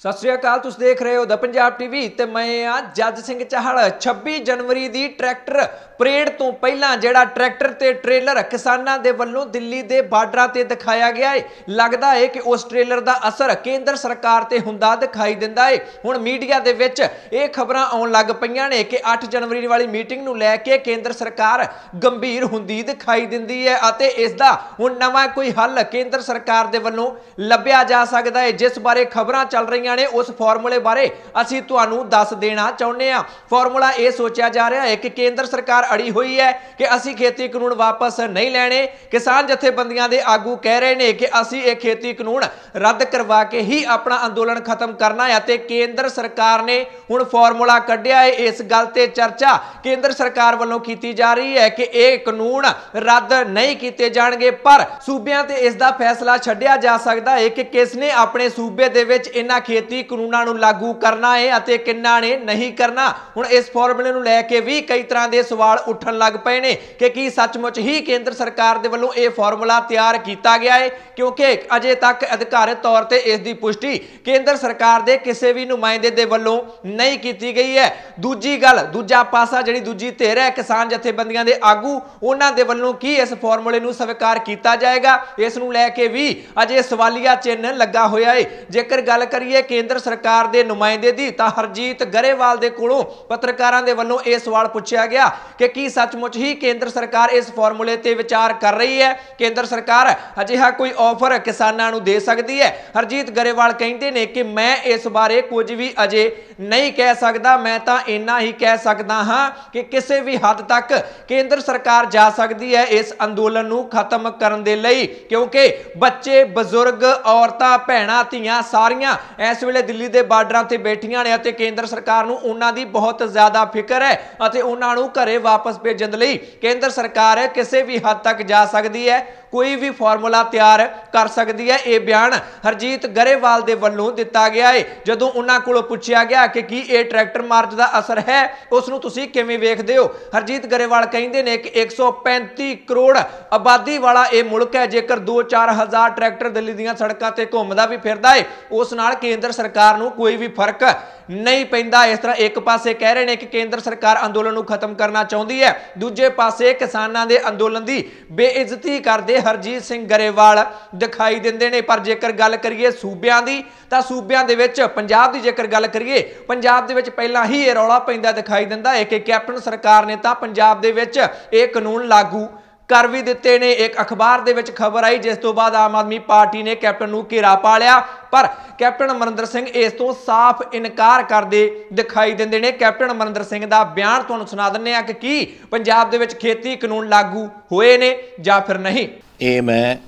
सत श्री अकाल, तुसीं देख रहे हो द पंजाब टीवी ते मैं हाँ जज सिंह चाहल। 26 जनवरी की ट्रैक्टर परेड तो पहला जिहड़ा ट्रैक्टर ते ट्रेलर किसानां दे वल्लों दिल्ली दे बार्डरां ते दिखाया गया है, लगदा है कि उस ट्रेलर का असर केंद्र सरकार ते हुंदा दिखाई दिंदा है। हुण मीडिया दे विच ये खबरां आउण लग पईयां ने कि 8 जनवरी वाली मीटिंग नूं लैके केंद्र सरकार गंभीर हुंदी दिखाई दिंदी है अते इसदा हुण नवां कोई हल केंद्र सरकार दे वल्लों लभ्या जा सकदा है, जिस बारे खबरां चल रही ने उस फॉर्मूले बारे असीं तुहानूं दस देना चाहुंदे हां। फॉर्मूला यह सोचा जा रहा है कि केंद्र सरकार अड़ी हुई है कि असीं खेती कानून वापस नहीं लैणे। किसान जथेबंदियां दे आगू कह रहे हैं कि असीं ये खेती कानून रद्द करवा के ही अपना अंदोलन खत्म करना है ते केंद्र सरकार ने हुण फॉर्मूला कढ़िया है। इस गल ते चर्चा केंद्र सरकार वालों की जा रही है कि यह कानून रद्द नहीं किए जाणगे, पर सूबियां ते इसदा फैसला छड्डिया जा सकता है कि किसने अपने सूबे दे विच इन्हां खेती कानूनां नूं लागू करना है अते किन्ना ने नहीं करना। हुण इस फॉर्मूले नूं लैके भी कई तरह के सवाल उठन लग पए ने कि की सचमुच ही केंद्र सरकार दे वल्लों यह फॉर्मूला तैयार किया गया है, क्योंकि अजे तक अधिकारित तौर पर इसकी पुष्टि केंद्र सरकार के किसी भी नुमाइंदे दे वल्लों नहीं की गई है। दूजी गल, दूजा पासा जिहड़ी दूजी धिर है किसान जथेबंदियां दे आगू, उन्हां दे वल्लों की इस फॉर्मूले नूं स्वीकार किया जाएगा, इस नूं लैके भी अजे सवालिया चिन्ह लगा होया है। जेकर गल करिए केंद्र सरकार के नुमाइंदे दी तां हरजीत गरेवाल दे कोलों पत्रकारां दे वल्लों यह सवाल पूछा गया कि की सचमुच ही केंद्र सरकार इस फॉर्मूले ते विचार कर रही है, केंद्र सरकार अजिहा कोई ऑफर किसानां नूं दे सकती है। हरजीत गरेवाल कहते हैं कि मैं इस बारे कुछ भी अजे नहीं कह सकता, मैं तो इन्ना ही कह सकता हाँ कि किसी भी हद तक केंद्र सरकार जा सकती है इस अंदोलन नूं खत्म करन दे लई, क्योंकि बच्चे बजुर्ग औरतां भैणां धीआं सारियां इस वेले दिल्ली के बार्डरां ते बैठियां ने अते केंद्र सरकार नूं उन्हां दी बहुत ज्यादा फिक्र है अते उन्हां नूं घरे वापस भेजण लई केंद्र सरकार किसी भी हद तक जा सकती है, कोई भी फॉर्मूला तैयार कर सकती है। यह बयान हरजीत गरेवाल दे वल्लों दिता गया है। जदों उन्हां कोलों पुछया गया कि की यह ट्रैक्टर मार्च का असर है, उसनूं तुसीं किवें वेखदे हो, हरजीत गरेवाल कहंदे ने कि 135 करोड़ आबादी वाला यह मुल्क है, जेकर 2-4 हज़ार ट्रैक्टर दिल्ली दीआं सड़कां ते घुमदा भी फिरदा है उस नाल केंद्र सरकार नूं कोई भी फर्क नहीं पैंदा। इस तरह एक पासे कह रहे हैं कि केंद्र सरकार अंदोलन नूं खत्म करना चाहुंदी है, दूजे पासे किसानां दे अंदोलन की बेइज्जती करदे हरजीत सिंह गरेवाल दिखाई दिंदे ने। पर जेकर गल करिए सूबियां दी तां सूबियां दे विच पंजाब दी जेकर गल करिए, पंजाब दे विच पहलां ही यह रौला पैंदा दिखाई दिंदा है कि कैप्टन सरकार ने तां पंजाब दे विच यह कानून लागू कर भी दिते ने। एक अखबार दे विच खबर आई जिस तो बाद आम आदमी पार्टी ने कैप्टन नूं घेरा पा लिया, पर कैप्टन अमरिंदर सिंह इस तो साफ इनकार करते दिखाई दिंदे ने। कैप्टन अमरिंदर सिंह का बयान तुहानूं सुना दिंदे आ कि की पंजाब दे विच खेती कानून लागू होए ने जां फिर नहीं। ये मैं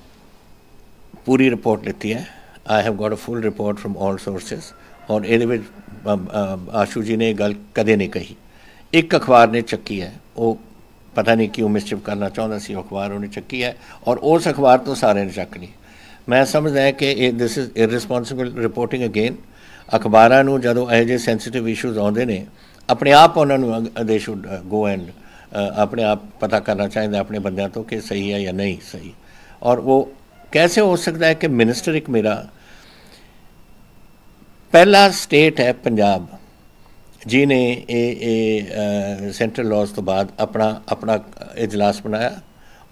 पूरी रिपोर्ट लीती है, I have got a full report from all sources, और ये आशू जी ने गल कदे नहीं कही, एक अखबार ने चक्की है, वो पता नहीं क्यों मिसचिफ करना चाहता सी, अखबार उन्हें चक्की है और उस अखबार तो सारे ने चक ली। मैं समझदा है कि this is irresponsible reporting again. अखबारां नूं जदों इहो ਜਿਹੇ सेंसिटिव इशूज़ आउंदे ने अपने आप उन्होंने दे शुड गो एंड अपने आप पता करना चाहिए अपने बंदियां तो कि सही है या नहीं सही। और वो कैसे हो सकता है कि मिनिस्टर एक मेरा पहला स्टेट है पंजाब जिन्हें ये सेंट्रल लॉज तो बाद अपना इजलास बनाया,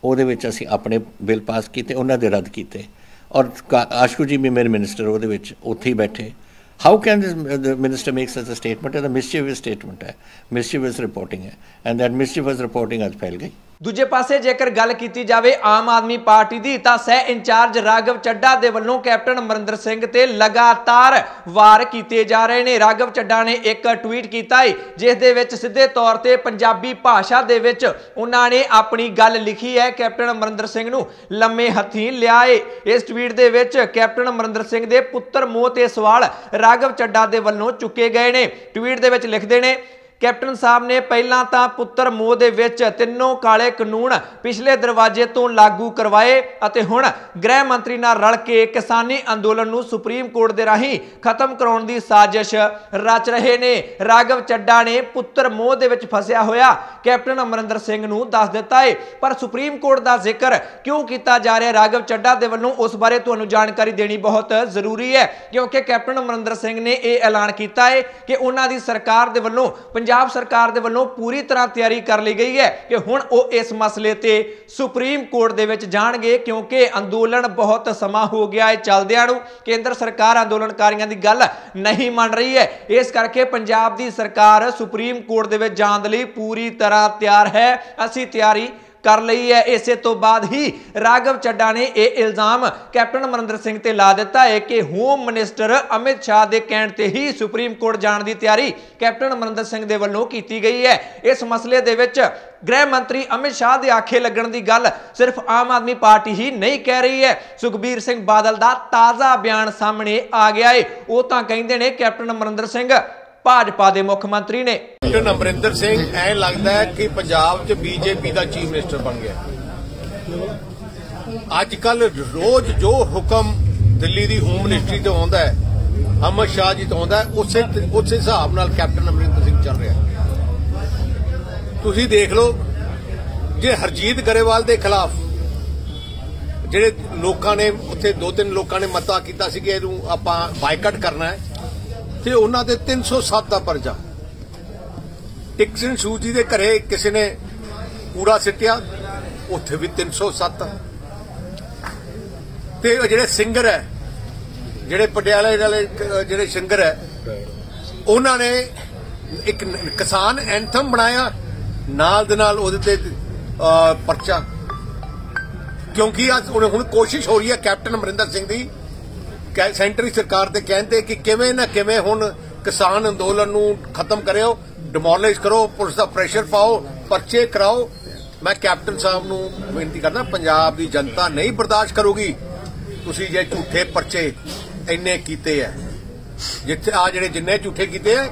ਉਹਦੇ ਵਿੱਚ ਅਸੀਂ ਆਪਣੇ बिल पास किए, उन्होंने रद्द किए, और आशू जी भी मेरे मिनिस्टर ਉਹਦੇ ਵਿੱਚ ਉੱਥੇ ही बैठे। How can this minister make such a statement? है मिसचीवियस स्टेटमेंट है, मिसचीवियस रिपोर्टिंग है, एंड दैट मिसचीवियस रिपोर्टिंग अज फैल गई। दूजे पासे जेकर गल की जाए आम आदमी पार्टी की तां सह इंचार्ज राघव चड्ढा दे वल्लों कैप्टन अमरिंदर सिंह ते लगातार वार किए जा रहे हैं। राघव चड्ढा ने एक ट्वीट किया है जिस दे विच सीधे तौर पर पंजाबी भाषा दे विच उन्होंने अपनी गल लिखी है, कैप्टन अमरिंदर सिंह नूं लम्मे हथीं लिया है। इस ट्वीट दे विच कैप्टन अमरिंदर सिंह दे पुत्तर मोह ते सवाल राघव चड्ढा दे वल्लों चुके गए ने। ट्वीट दे विच लिखदे ने कैप्टन साहब ने पहला तां पुत्र मोह दे विच तिन्नों काले कानून पिछले दरवाजे तो लागू करवाए अते हुण गृह मंत्री नाल रल के किसानी अंदोलन नूं सुप्रीम कोर्ट दे राहीं खत्म कराउण दी साजिश रच रहे ने। राघव चड्डा ने पुत्र मोह दे विच फसिया होया कैप्टन अमरिंदर सिंह नूं दस दिता है, पर सुप्रीम कोर्ट दा जिक्र क्यों किया जा रहा राघव चड्डा दे वल्लों उस बारे तुहानूं जानकारी देनी बहुत जरूरी है, क्योंकि कैप्टन अमरिंदर सिंह ने यह ऐलान किया है कि उन्हां दी सरकार दे वल्लों पंजाब सरकार दे वल्लों पूरी तरह तैयारी कर ली गई है कि हुण वो इस मसले ते सुप्रीम कोर्ट दे विच जाणगे, क्योंकि अंदोलन बहुत समा हो गया है चलदिआं नूं। केंद्र सरकार अंदोलनकारियों की गल नहीं मान रही है, इस करके पंजाब दी सरकार सुप्रीम कोर्ट दे विच जाण दे लई पूरी तरह तैयार है। असीं तैयारी कर ली है। इसे तो बाद ही राघव चड्डा ने यह इल्जाम कैप्टन अमरिंदर सिंह ते ला दिता है कि होम मिनिस्टर अमित शाह के कहण ते ही सुप्रीम कोर्ट जाण की तैयारी कैप्टन अमरिंदर सिंह दे वल्लों की गई है। इस मसले दे विच गृह मंत्री अमित शाह के आखे लगन की गल सिर्फ आम आदमी पार्टी ही नहीं कह रही है, सुखबीर सिंह बादल का ताज़ा बयान सामने आ गया है। वो तो कहते हैं कैप्टन अमरिंदर सिंह भाजपा के मुख मंत्री ने। कैप्टन अमरिंदर सिंह ऐ लगता है कि पंजाब च बीजेपी का चीफ मिनिस्टर बन गया। अजकल रोज जो हुक्म दिल्ली की होम मिनिस्ट्री तो आता है, अमित शाह जी तो आता है, उस हिसाब नाल कैप्टन अमरिंदर सिंह चल रहा है। तुसीं देख लो जे हरजीत गरेवाल के खिलाफ जिहड़े लोकां ने उत्थे 2-3 लोकां ने मता कीता सी कि इहनूं आपां बायकट करना है ते उन्हां दे 307 का परजा। टिक्सन सूजी के घरे किसी ने कूड़ा सिटिया, उत्थे भी 307। ते जिहड़े सिंगर है, जिहड़े पटियाले वाले जिहड़े सिंगर है, उन्होंने एक किसान एंथम बनाया, नाल दे नाल उहदे ते परचा, क्योंकि हुण कोशिश हो रही है captain Amarinder Singh the central सरकार ते कहते कि किवें ना किवें हुण किसान अंदोलन नूं खत्म करो, डिमोलाइज करो, पुलिस का प्रेशर पाओ, परचे कराओ। मैं कैप्टन साहब नूं बेनती करना, पंजाब की जनता नहीं बर्दाश्त करूगी तुसीं जे झूठे परचे इन्ने कीते है। जिथे आ जिहड़े जिन्ने झूठे कीते है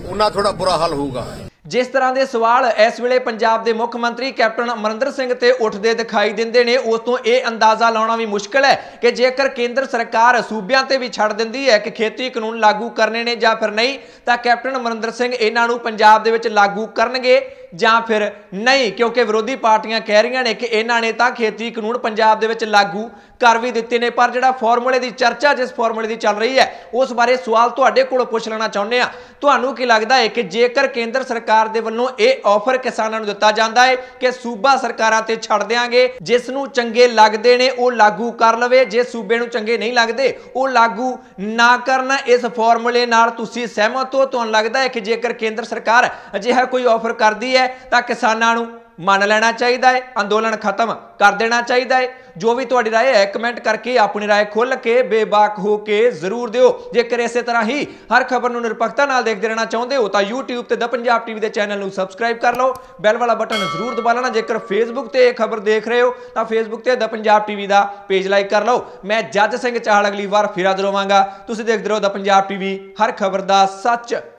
उन्ना थोड़ा बुरा हाल होगा। जिस तरह के सवाल इस वेले पंजाब के मुख मंत्री कैप्टन अमरिंदर सिंह ते उठते दिखाई देंदे ने, उस तो यह अंदाजा लाना भी मुश्किल है कि जेकर केंद्र सरकार सूबियां ते भी छड़ दिंदी है कि खेती कानून लागू करने ने जां फिर नहीं, तो कैप्टन अमरिंदर सिंह इन्हां नूं पंजाब दे विच लागू करनगे जां फिर नहीं, क्योंकि विरोधी पार्टियां कह रही ने कि इन्हां ने तां खेती कानून पंजाब दे विच लागू कर भी दिते ने। पर जिहड़ा फॉर्मूले की चर्चा जिस फॉर्मूले की चल रही है उस बारे सवाल तुहाडे कोलों पुछ लेना चाहुंदे आ, तुहानूं की लगदा है कि जेकर केंद्र सरकार दे वल्लों यह ऑफर किसानां नूं दिता जांदा है कि सूबा सरकारां ते छड़ देंगे, जिस नूं चंगे लगदे ने वो लागू कर लवे, जे सूबे नूं चंगे नहीं लगदे वो लागू ना करना, इस फॉर्मूले नाल तुसीं सहमत हो? तुहानूं लगदा है कि जेकर केंद्र सरकार अजिहा कोई ऑफर करदी है तां किसानां नूं मान लेना चाहिए है, अंदोलन खत्म कर देना चाहिए है? जो भी तुहाडी राय है कमेंट करके अपनी राय खुल के बेबाक हो के जरूर दिओ। जेकर इस तरह ही हर खबर नूं निरपक्षता नाल देखते रहना चाहुंदे हो तां YouTube ते द पंजाब टीवी के चैनल नूं सबसक्राइब कर लो, बैल वाला बटन जरूर दबा लेना। जेकर फेसबुक ते खबर देख रहे हो तां फेसबुक ते द पंजाब टीवी का पेज लाइक कर लो। मैं जज सिंह चाहल अगली बार फिर हाज़र होवांगा। तुसीं देखदे रहो द पंजाब टीवी, हर खबर दा सच।